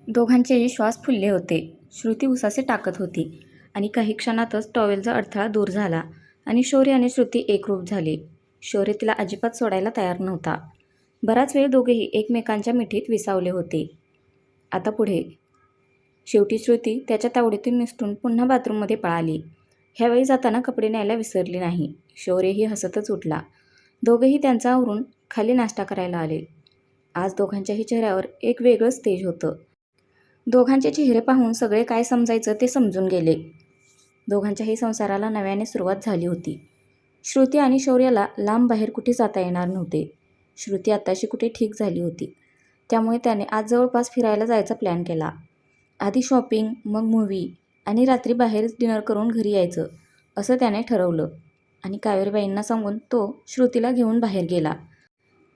दोघांचेही श्वास फुलले होते. श्रुती उसासे टाकत होती आणि काही क्षणातच टॉवेलचा अडथळा दूर झाला आणि शौर्य आणि श्रुती एकरूप झाले. शौर्य तिला अजिबात सोडायला तयार नव्हता. बराच वेळ दोघेही एकमेकांच्या मिठीत विसावले होते. आता पुढे. शेवटी श्रुती त्याच्या तावडीतून निसटून पुन्हा बाथरूममध्ये पळाली. ह्यावेळी जाताना कपडे न्यायला विसरली नाही. शौर्यही हसतच उठला. दोघेही त्यांचा आवरून खाली नाश्ता करायला आले. आज दोघांच्याही चेहऱ्यावर एक वेगळंच तेज होतं. दोघांचे चेहरे पाहून सगळे काय समजायचं ते समजून गेले. दोघांच्याही संसाराला नव्याने सुरुवात झाली होती. श्रुती आणि शौर्याला लांब बाहेर कुठे जाता येणार नव्हते. श्रुती आत्ताशी कुठे ठीक झाली होती. त्यामुळे त्याने आज जवळपास फिरायला जायचा प्लॅन केला. आधी शॉपिंग, मग मूव्ही आणि रात्री बाहेरच डिनर करून घरी यायचं असं त्याने ठरवलं आणि कावेरीबाईंना सांगून तो श्रुतीला घेऊन बाहेर गेला.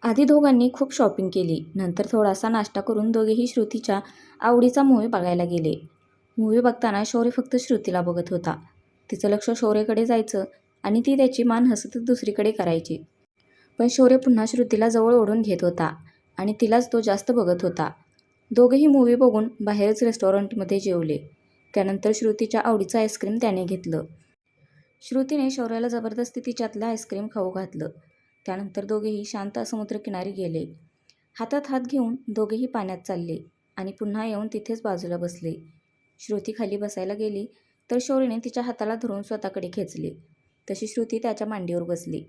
आधी दोघांनी खूप शॉपिंग केली. नंतर थोडासा नाश्ता करून दोघेही श्रुतीच्या आवडीचा मूव्ही बघायला गेले. मूव्ही बघताना शौर्य फक्त श्रुतीला बघत होता. तिचं लक्ष शौर्यकडे जायचं आणि ती त्याची मान हसतच दुसरीकडे करायची. पण शौर्य पुन्हा श्रुतीला जवळ ओढून घेत होता आणि तिलाच तो जास्त बघत होता. दोघेही मूव्ही बघून बाहेरच रेस्टॉरंटमध्ये जेवले. त्यानंतर श्रुतीच्या आवडीचं आईस्क्रीम त्याने घेतलं. श्रुतीने शौर्याला जबरदस्ती तिच्यातलं आईस्क्रीम खाऊ घातलं. त्यानंतर दोघेही शांत समुद्रकिनारी गेले. हातात हात घेऊन दोघेही पाण्यात चालले आणि पुन्हा येऊन तिथेच बाजूला बसले. श्रुती खाली बसायला गेली तर शौर्यने तिच्या हाताला धरून स्वतःकडे खेचले. तशी श्रुती त्याच्या मांडीवर बसली.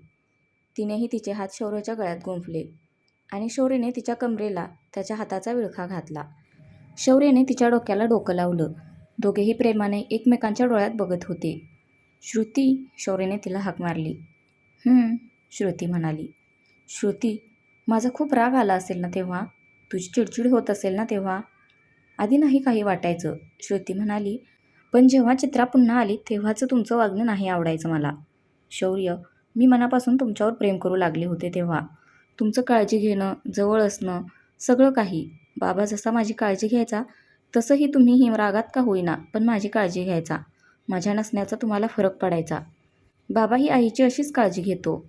तिनेही तिचे हात शौर्याच्या गळ्यात गुंफले आणि शौर्यने तिच्या कमरेला त्याच्या हाताचा विळखा घातला. शौर्यने तिच्या डोक्याला डोकं लावलं. दोघेही प्रेमाने एकमेकांच्या डोळ्यात बघत होते. श्रुती, शौर्यने तिला हाक मारली. श्रुती म्हणाली. श्रुती, माझा खूप राग आला असेल ना तेव्हा? तुझी चिडचिड होत असेल ना तेव्हा? आधी नाही काही वाटायचं, श्रुती म्हणाली. पण जेव्हा चित्रा पुन्हा आली तेव्हाचं तुमचं वागणं नाही आवडायचं मला. शौर्य, मी मनापासून तुमच्यावर प्रेम करू लागले होते तेव्हा. तुमचं काळजी घेणं, जवळ असणं, सगळं काही. बाबा जसा माझी काळजी घ्यायचा तसंही तुम्हीही रागात का होईना पण माझी काळजी घ्यायचा. माझ्या नसण्याचा तुम्हाला फरक पडायचा. बाबाही आईची अशीच काळजी घेतो.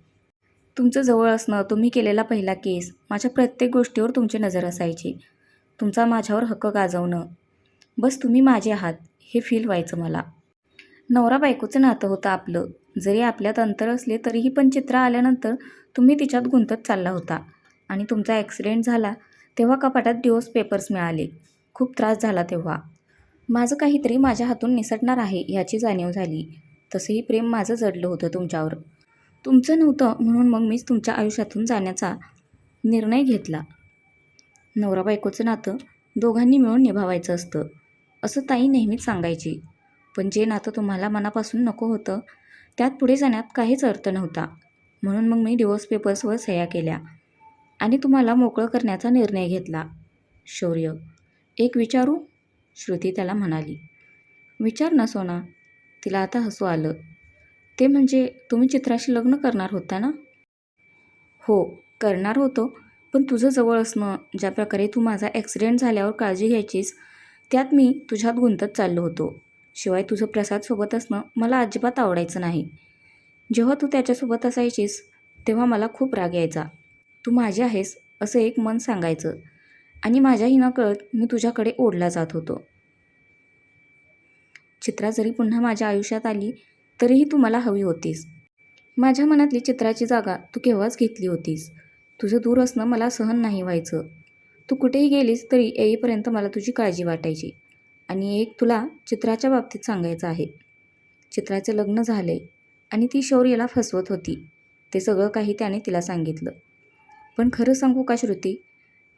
तुमचं जवळ असणं, तुम्ही केलेला पहिला केस, माझ्या प्रत्येक गोष्टीवर तुमची नजर असायची. तुमचा माझ्यावर हक्क गाजवणं. बस तुम्ही माझे आहात हे फील व्हायचं मला. नवरा बायकोचं नातं होतं आपलं. जरी आपल्यात अंतर असले तरीही पण चित्रा आल्यानंतर तुम्ही तिच्यात गुंतत चालला होता आणि तुमचा ॲक्सिडेंट झाला तेव्हा कपाटात डिवोर्स पेपर्स मिळाले. खूप त्रास झाला तेव्हा. माझं काहीतरी माझ्या हातून निसटणार आहे ह्याची जाणीव झाली. तसंही प्रेम माझं जडलं होतं तुमच्यावर. तुमचं नव्हतं म्हणून मग मीच तुमच्या आयुष्यातून जाण्याचा निर्णय घेतला. नवरा बायकोचं नातं दोघांनी मिळून निभावायचं असतं असं ताई नेहमीच सांगायची. पण जे नातं तुम्हाला मनापासून नको होतं त्यात पुढे जाण्यात काहीच अर्थ नव्हता. म्हणून मग मी डिवोर्स पेपर्सवर सह्या केल्या आणि तुम्हाला मोकळं करण्याचा निर्णय घेतला. शौर्य, एक विचारू? श्रुती त्याला म्हणाली. विचार ना सोना. तिला आता हसू आलं. ते म्हणजे तुम्ही चित्राशी लग्न करणार होता ना? हो, करणार होतो. पण तुझं जवळ असणं, ज्या प्रकारे तू माझा ॲक्सिडेंट झाल्यावर काळजी घ्यायचीस त्यात मी तुझ्यात गुंतत चाललो होतो. शिवाय तुझं प्रसादसोबत असणं मला अजिबात आवडायचं नाही. जेव्हा तू त्याच्यासोबत असायचीस तेव्हा मला खूप राग यायचा. तू माझी आहेस असं एक मन सांगायचं आणि माझ्याही नकळत मी तुझ्याकडे ओढला जात होतो. चित्रा जरी पुन्हा माझ्या आयुष्यात आली तरीही तू मला हवी होतीस. माझ्या मनातली चित्राची जागा तू केव्हाच घेतली होतीस. तुझं दूर असणं मला सहन नाही व्हायचं. तू कुठेही गेलीस तरी येईपर्यंत मला तुझी काळजी वाटायची. आणि एक तुला चित्राच्या बाबतीत सांगायचं आहे. चित्राचं लग्न झालं आणि ती शौर्यला फसवत होती. ते सगळं काही त्याने तिला सांगितलं. पण खरं सांगू का श्रुती,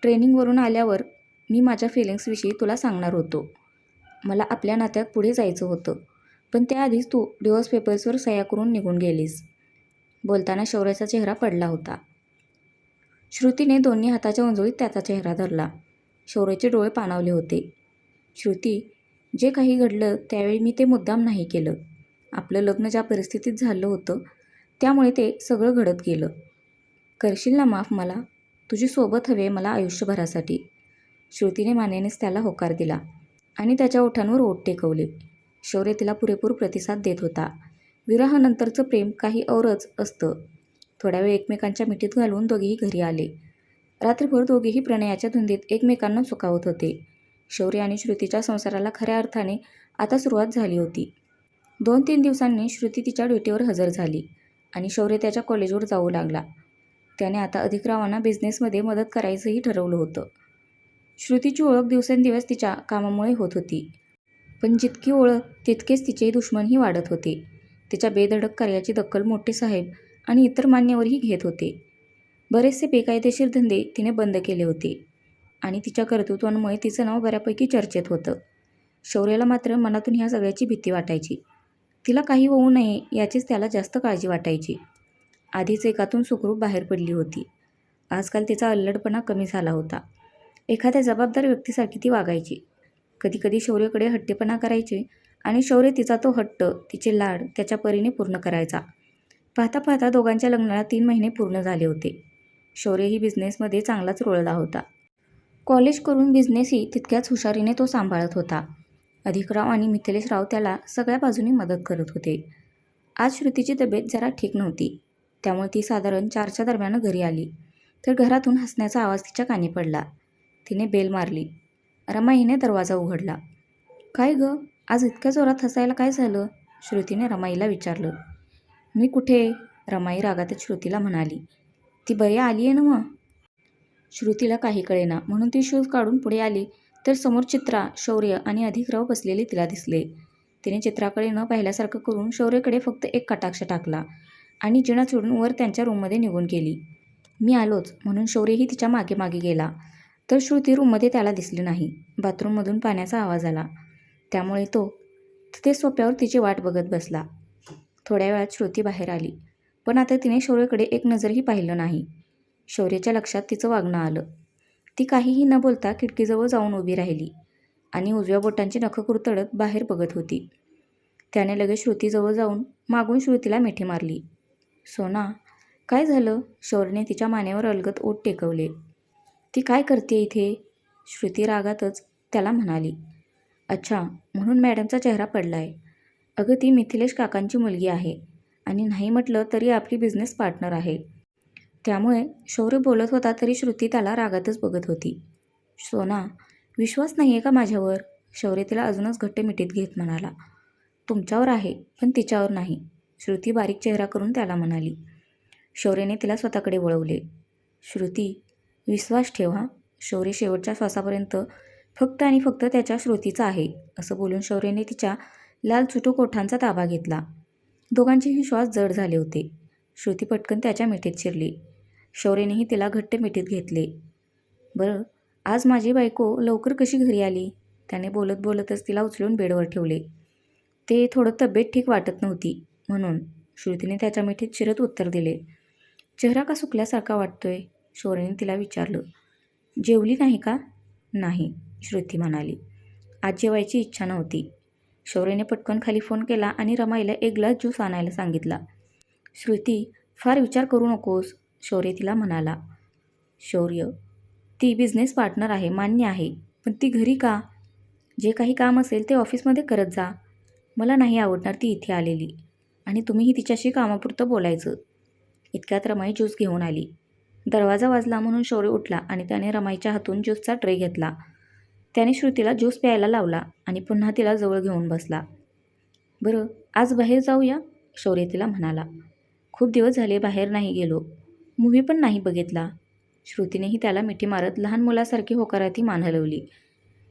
ट्रेनिंगवरून आल्यावर मी माझ्या फिलिंग्सविषयी तुला सांगणार होतो. मला आपल्या नात्यात पुढे जायचं होतं. पण त्याआधीच तू डिवोर्स पेपर्सवर सह्या करून निघून गेलीस. बोलताना शौर्याचा चेहरा पडला होता. श्रुतीने दोन्ही हाताच्या उंजळीत त्याचा चेहरा धरला. शौर्याचे डोळे पाणावले होते. श्रुती, जे काही घडलं त्यावेळी मी ते मुद्दाम नाही केलं. आपलं लग्न ज्या परिस्थितीत झालं होतं त्यामुळे ते सगळं घडत गेलं. करशील ना माफ मला? तुझी सोबत हवे मला आयुष्यभरासाठी. श्रुतीने मानेनेच त्याला होकार दिला आणि त्याच्या ओठांवर ओठ टेकवले. शौर्य तिला पुरेपूर प्रतिसाद देत होता. विवाहानंतरचं प्रेम काही औरच असतं. थोड्या वेळ एकमेकांच्या मिठीत घालून दोघेही घरी आले. रात्रभर दोघेही प्रणयाच्या धुंदीत एकमेकांना सुखावत होते. शौर्य आणि श्रुतीच्या संसाराला खऱ्या अर्थाने आता सुरुवात झाली होती. 2-3 दिवसांनी श्रुती तिच्या ड्युटीवर हजर झाली आणि शौर्य त्याच्या कॉलेजवर जाऊ लागला. त्याने आता अधिकरावांना बिझनेसमध्ये मदत करायचंही ठरवलं होतं. श्रुतीची ओळख दिवसेंदिवस तिच्या कामामुळे होत होती. पण जितकी ओळख तितकेच तिचे दुश्मनही वाढत होते. तिच्या बेधडक कार्याची दखल मोठे साहेब आणि इतर मान्यवरही घेत होते. बरेचसे बेकायदेशीर धंदे तिने बंद केले होते आणि तिच्या कर्तृत्वामुळे तिचं नाव बऱ्यापैकी चर्चेत होतं. शौर्याला मात्र मनातून ह्या सगळ्याची भीती वाटायची. तिला काही होऊ नये याचीच त्याला जास्त काळजी वाटायची. आधीच एकातून सुखरूप बाहेर पडली होती. आजकाल तिचा अल्लडपणा कमी झाला होता. एखाद्या जबाबदार व्यक्तीसारखी ती वागायची. कधीकधी शौर्यकडे हट्टीपणा करायचे आणि शौर्य तिचा तो हट्ट, तिचे लाड त्याच्या परीने पूर्ण करायचा. पाहता पाहता दोघांच्या लग्नाला 3 महिने पूर्ण झाले होते. शौर्यही बिझनेसमध्ये चांगलाच रुळला होता. कॉलेज करून बिझनेसही तितक्याच हुशारीने तो सांभाळत होता. अधिकराव आणि मिथिलेशराव त्याला सगळ्या बाजूनी मदत करत होते. आज श्रुतीची तब्येत जरा ठीक नव्हती. त्यामुळे ती साधारण 4च्या दरम्यान घरी आली तर घरातून हसण्याचा आवाज तिच्या कानी पडला. तिने बेल मारली. रमाईने दरवाजा उघडला. काय गं, आज इतक्या जोरात हसायला काय झालं? श्रुतीने रमाईला विचारलं. मी कुठे? रमाई रागातच श्रुतीला म्हणाली. ती बया आली आहे ना मग? श्रुतीला काही कळेना म्हणून ती शूज काढून पुढे आली तर समोर चित्रा, शौर्य आणि अधिकराव बसलेले तिला दिसले. तिने चित्राकडे न पाहिल्यासारखं करून शौर्यकडे फक्त एक कटाक्ष टाकला आणि जिणा चोडून वर त्यांच्या रूममध्ये निघून गेली. मी आलोच म्हणून शौर्यही तिच्या मागे मागे गेला तर श्रुती रूममध्ये त्याला दिसली नाही. बाथरूममधून पाण्याचा आवाज आला. त्यामुळे तो तिथे सोप्यावर तिची वाट बघत बसला. थोड्या वेळात श्रुती बाहेर आली पण आता तिने शौर्यकडे एक नजरही पाहिलं नाही. शौर्याच्या लक्षात तिचं वागणं आलं. ती काहीही न बोलता खिडकीजवळ जाऊन उभी राहिली आणि उजव्या बोटांची नखं कुरतडत बाहेर बघत होती. त्याने लगेच श्रुतीजवळ जाऊन मागून श्रुतीला मिठी मारली. सोना, काय झालं? शौर्यने तिच्या मानेवर अलगद ओठ टेकवले. ती काय करते इथे? श्रुती रागातच त्याला म्हणाली. अच्छा, म्हणून मॅडमचा चेहरा पडलाय. अगं, ती मिथिलेश काकांची मुलगी आहे आणि नाही म्हटलं तरी आपली बिझनेस पार्टनर आहे. त्यामुळे शौर्य बोलत होता तरी श्रुती त्याला रागातच बघत होती. सोना, विश्वास नाही आहे का माझ्यावर? शौर्य तिला अजूनच घट्ट मिठीत घेत म्हणाला. तुमच्यावर आहे पण तिच्यावर नाही, श्रुती बारीक चेहरा करून त्याला म्हणाली. शौर्यने तिला स्वतःकडे वळवले. श्रुती, विश्वास ठेव हा. शौर्य शेवटच्या श्वासापर्यंत फक्त आणि फक्त त्याच्या श्रुतीचा आहे असं बोलून शौर्यने तिच्या लाल चुटूक ओठांचा ताबा घेतला. दोघांचेही श्वास जड झाले होते. श्रुती पटकन त्याच्या मिठीत शिरली. शौर्यनेही तिला घट्ट मिठीत घेतले. बरं, आज माझी बायको लवकर कशी घरी आली? त्याने बोलत बोलतच तिला उचलून बेडवर ठेवले. ते थोडं तब्येत ठीक वाटत नव्हती म्हणून, श्रुतीने त्याच्या मिठीत शिरत उत्तर दिले. चेहरा का सुकल्यासारखा वाटतोय? शौर्यने तिला विचारलं. जेवली नाही का? नाही, श्रुती म्हणाली. आज जेवायची इच्छा नव्हती. शौर्यने पटकन खाली फोन केला आणि रमाईला एक ग्लास ज्यूस आणायला सांगितला. श्रुती, फार विचार करू नकोस, शौर्य तिला म्हणाला. शौर्य, ती बिझनेस पार्टनर आहे, मान्य आहे, पण ती घरी का? जे काही काम असेल ते ऑफिसमध्ये करत जा. मला नाही आवडणार ती इथे आलेली आणि तुम्हीही तिच्याशी कामापुरतं बोलायचं. इतक्यात रमाई ज्यूस घेऊन आली. दरवाजा वाजला म्हणून शौर्य उठला आणि त्याने रमाईच्या हातून ज्यूसचा ट्रे घेतला. त्याने श्रुतीला ज्यूस प्यायला लावला आणि पुन्हा तिला जवळ घेऊन बसला. बरं, आज बाहेर जाऊया, शौर्य तिला म्हणाला. खूप दिवस झाले बाहेर नाही गेलो. मूव्ही पण नाही बघितला. श्रुतीनेही त्याला मिठी मारत लहान मुलासारखी होकाराती मान हलवली.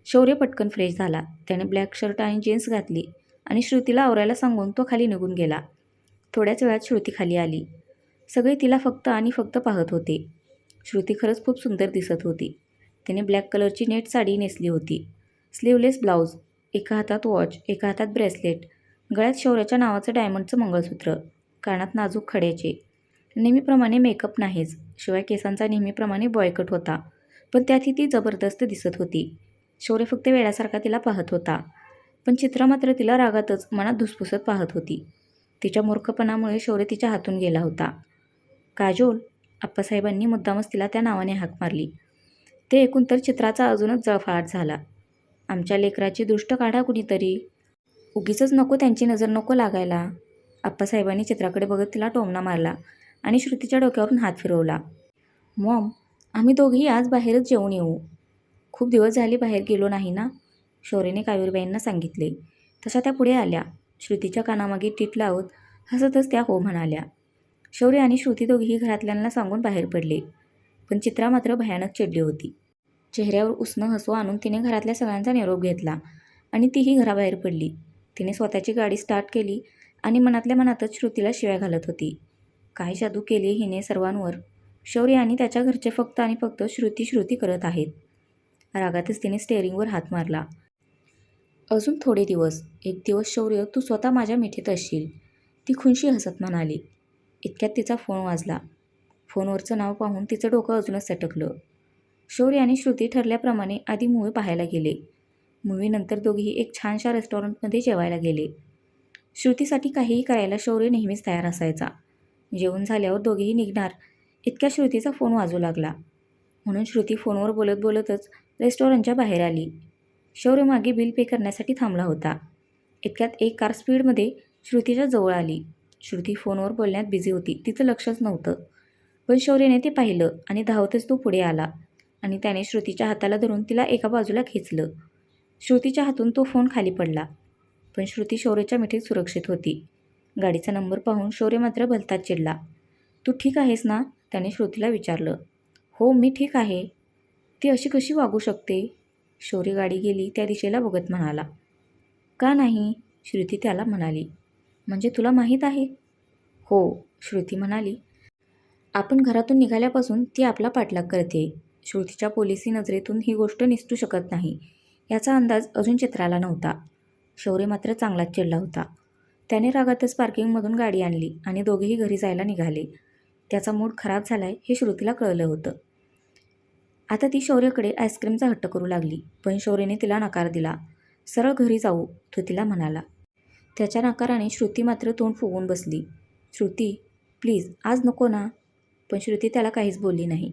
शौर्य पटकन फ्रेश झाला. त्याने ब्लॅक शर्ट आणि जीन्स घातली आणि श्रुतीला आवरायला सांगून तो खाली निघून गेला. थोड्याच वेळात श्रुती खाली आली. सगळे तिला फक्त आणि फक्त पाहत होते. श्रुती खरंच खूप सुंदर दिसत होती. तिने ब्लॅक कलरची नेट साडी नेसली होती. स्लीवलेस ब्लाऊज, एका हातात वॉच, एका हातात ब्रेसलेट, गळ्यात शौर्याच्या नावाचं डायमंडचं मंगळसूत्र, कानात नाजूक खड्याचे. नेहमीप्रमाणे मेकअप नाहीच, शिवाय केसांचा नेहमीप्रमाणे बॉयकट होता, पण त्यातही ती जबरदस्त दिसत होती. शौर्य फक्त वेड्यासारखा तिला पाहत होता, पण चित्रा मात्र तिला रागातच मनात धुसफुसत पाहत होती. तिच्या मूर्खपणामुळे शौर्य तिच्या हातून गेला होता. काजोल, आप्पासाहेबांनी मुद्दामच तिला त्या नावाने हाक मारली. ते ऐकून तर चित्राचा अजूनच जळफळाट झाला. आमच्या लेकराची दृष्ट काढा कुणीतरी. उगीचच नको त्यांची नजर नको लागायला. आप्पासाहेबांनी चित्राकडे बघत तिला टोमणा मारला आणि श्रुतीच्या डोक्यावरून हात फिरवला. मॉम, आम्ही दोघेही आज बाहेरच जेवून येऊ. खूप दिवस झाले बाहेर गेलो नाही ना, शौर्यने कावेरीबाईंना सांगितले. तशा त्या पुढे आल्या. श्रुतीच्या कानामागे टीट लावत हसतच त्या हो म्हणाल्या. शौर्य आणि श्रुती दोघेही घरातल्यांना सांगून बाहेर पडले. पण चित्रा मात्र भयानक चिडली होती. चेहऱ्यावर उसनं हसू आणून तिने घरातल्या सगळ्यांचा निरोप घेतला आणि तीही घराबाहेर पडली. तिने स्वतःची गाडी स्टार्ट केली आणि मनातल्या मनातच श्रुतीला शिव्या घालत होती. काय जादू केली हिने सर्वांवर. शौर्य आणि त्याच्या घरचे फक्त आणि फक्त श्रुती श्रुती करत आहेत. रागातच तिने स्टेअरिंगवर हात मारला. अजून थोडे दिवस. एक दिवस शौर्य तू स्वतः माझ्या मिठीत असशील, ती खुनशी हसत म्हणाली. इतक्यात तिचा फोन वाजला. फोनवरचं नाव पाहून तिचं डोकं अजूनच सटकलं. शौर्य आणि श्रुती ठरल्याप्रमाणे आधी मूव्ही पाहायला गेले. मूव्हीनंतर दोघेही एक छानशा रेस्टॉरंटमध्ये जेवायला गेले. श्रुतीसाठी काहीही करायला शौर्य नेहमीच तयार असायचा. जेवण झाल्यावर दोघेही निघणार इतक्या श्रुतीचा फोन वाजू लागला. म्हणून श्रुती फोनवर बोलत बोलतच रेस्टॉरंटच्या बाहेर आली. शौर्य मागे बिल पे करण्यासाठी थांबला होता. इतक्यात एक कार स्पीडमध्ये श्रुतीच्या जवळ आली. श्रुती फोनवर बोलण्यात बिझी होती. तिचं लक्षच नव्हतं. पण शौर्यने ते पाहिलं आणि धावतच तो पुढे आला आणि त्याने श्रुतीच्या हाताला धरून तिला एका बाजूला खेचलं. श्रुतीच्या हातून तो फोन खाली पडला. पण श्रुती शौर्याच्या मिठीत सुरक्षित होती. गाडीचा नंबर पाहून शौर्य मात्र भलताच चिडला. तू ठीक आहेस ना, त्याने श्रुतीला विचारलं. हो मी ठीक आहे. ती अशी कशी वागू शकते. शौर्य गाडी गेली त्या दिशेला बघत म्हणाला. का नाही, श्रुती त्याला म्हणाली. म्हणजे तुला माहीत आहे. हो, श्रुती म्हणाली. आपण घरातून निघाल्यापासून ती आपला पाठलाग करते. श्रुतीच्या पोलिसी नजरेतून ही गोष्ट निसटू शकत नाही याचा अंदाज अजून चित्राला नव्हता. शौर्य मात्र चांगलाच चिडला होता. त्याने रागातच पार्किंगमधून गाडी आणली आणि दोघेही घरी जायला निघाले. त्याचा मूड खराब झालाय हे श्रुतीला कळलं होतं. आता ती शौर्यकडे आईस्क्रीमचा हट्ट करू लागली. पण शौर्यने तिला नकार दिला. सरळ घरी जाऊ, तो तिला म्हणाला. त्याच्या नकाराने श्रुती मात्र तोंड फुगवून बसली. श्रुती प्लीज आज नको ना. पण श्रुती त्याला काहीच बोलली नाही.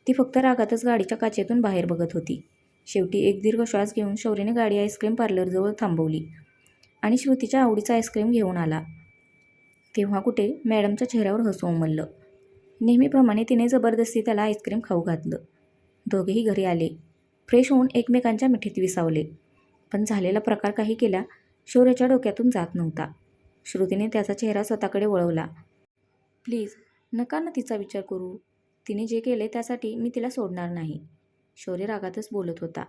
ती फक्त रागातच गाडीच्या काचेतून बाहेर बघत होती. शेवटी एक दीर्घ श्वास घेऊन शौर्यने गाडी आईस्क्रीम पार्लरजवळ थांबवली आणि श्रुतीच्या आवडीचा आईस्क्रीम घेऊन आला. तेव्हा कुठे मॅडमच्या चेहऱ्यावर हसू उमललं. नेहमीप्रमाणे तिने जबरदस्ती त्याला आईस्क्रीम खाऊ घातलं. दोघेही घरी आले. फ्रेश होऊन एकमेकांच्या मिठीत विसावले. पण झालेला प्रकार काही केला शौर्याच्या डोक्यातून जात नव्हता. श्रुतीने त्याचा चेहरा स्वतःकडे वळवला. प्लीज नका ना तिचा विचार करू. तिने जे केले त्यासाठी मी तिला सोडणार नाही. शौर्य रागातच बोलत होता.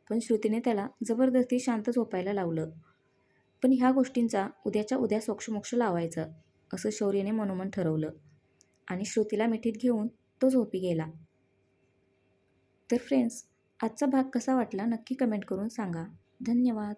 पण श्रुतीने त्याला जबरदस्ती शांत झोपायला लावलं. पण ह्या गोष्टींचा उद्याच्या उद्या सोक्षमोक्ष लावायचं असं शौर्यने मनोमन ठरवलं आणि श्रुतीला मिठीत घेऊन तो झोपी गेला. तर फ्रेंड्स, आजचा भाग कसा वाटला नक्की कमेंट करून सांगा. धन्यवाद.